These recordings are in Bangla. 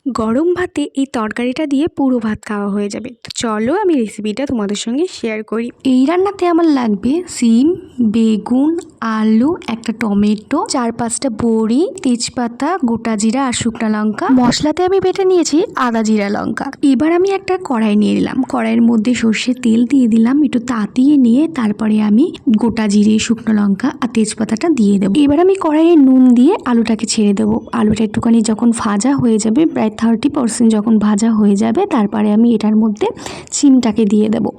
গরম ভাতে এই তরকারিটা দিয়ে পুরো ভাত খাওয়া হয়ে যাবে। তো চলো আমি রেসিপিটা তোমাদের সঙ্গে শেয়ার করি। এই রান্নাতে আমার লাগবে সিম, বেগুন, আলু, একটা টমেটো, 4-5টা বড়ি, তেজপাতা, গোটা জিরা আর শুকনো লঙ্কা। মশলাতে আমি বেটে নিয়েছি আদা, জিরা, লঙ্কা। এবার আমি একটা কড়াই নিয়ে নিলাম, কড়াইয়ের মধ্যে সর্ষের তেল দিয়ে দিলাম, একটু তাতিয়ে নিয়ে তারপরে আমি গোটা জিরে, শুকনো লঙ্কা আর তেজপাতাটা দিয়ে দেবো। এবার আমি কড়াইয়ে নুন দিয়ে আলুটাকে ছেড়ে দেবো। আলুটা একটুখানি যখন ভাজা হয়ে যাবে, প্রায় 30% যখন ভাজা হয়ে যাবে, তারপরে আমি এটার মধ্যে সিমটাকে দিয়ে দেবো।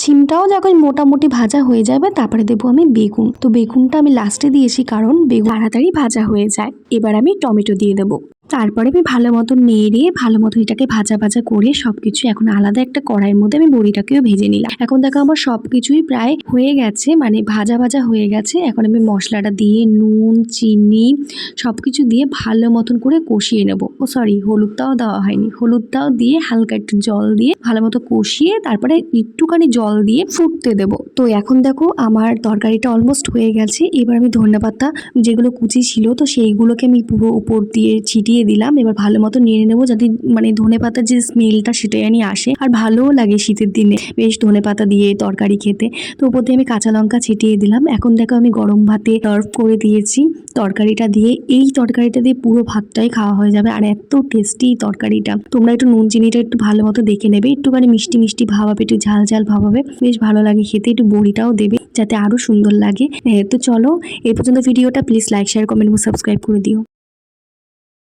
সিমটাও যখন মোটামুটি ভাজা হয়ে যাবে তারপরে দেবো আমি বেগুন। তো বেগুনটা আমি লাস্টে দিয়েছি কারণ বেগুন তাড়াতাড়ি ভাজা হয়ে যায়। এবার আমি টমেটো দিয়ে দেবো। তারপরে আমি ভালো মতো নেড়ে ভালো মতো এটাকে ভাজা ভাজা করে সবকিছু এখন আলাদা একটা কড়াইয়ের মধ্যে আমি বড়িটাকেও ভেজে নিলাম। এখন দেখো আমার সবকিছুই প্রায় হয়ে গেছে, মানে ভাজা ভাজা হয়ে গেছে। এখন আমি মশলাটা দিয়ে নুন, চিনি সবকিছু দিয়ে ভালো মতন করে কষিয়ে নেব। হলুদটাও দেওয়া হয়নি, হলুদটাও দিয়ে হালকা একটু জল দিয়ে ভালো মতো কষিয়ে তারপরে একটুখানি জল দিয়ে ফুটতে দেব। তো এখন দেখো আমার তরকারিটা অলমোস্ট হয়ে গেছে। এবার আমি ধনেপাতা যেগুলো কুচি ছিল তো সেইগুলোকে আমি পুরো উপর দিয়ে ছিটিয়ে দিলাম। এবার ভালো মতো নেড়ে নেবো যাতে মানে ধনেপাতার যে স্মেলটা সেটাই জানি আসে, আর ভালোও লাগে শীতের দিনে বেশ ধনেপাতা দিয়ে তরকারি খেতে। তো উপর দিয়ে আমি কাঁচা লঙ্কা ছিটিয়ে দিলাম। এখন দেখো আমি গরম ভাতে সার্ভ করে দিয়েছি তরকারিটা দিয়ে। এই তরকারিটা দিয়ে পুরো ভাতটাই খাওয়া হয়ে যাবে, আর এত টেস্টি তরকারিটা। তোমরা একটু নুন চিনিটা একটু ভালো মতো দেখে নেবে, একটুখানি মিষ্টি মিষ্টি ভাব হবে, একটু ঝাল ঝাল ভাব হবে, বেশ ভালো লাগে খেতে। একটু বড়িটাও দেবে যাতে আরো সুন্দর লাগে। তো চলো এই পর্যন্ত ভিডিওটা, প্লিজ লাইক, শেয়ার, কমেন্ট এবং সাবস্ক্রাইব করে দিও।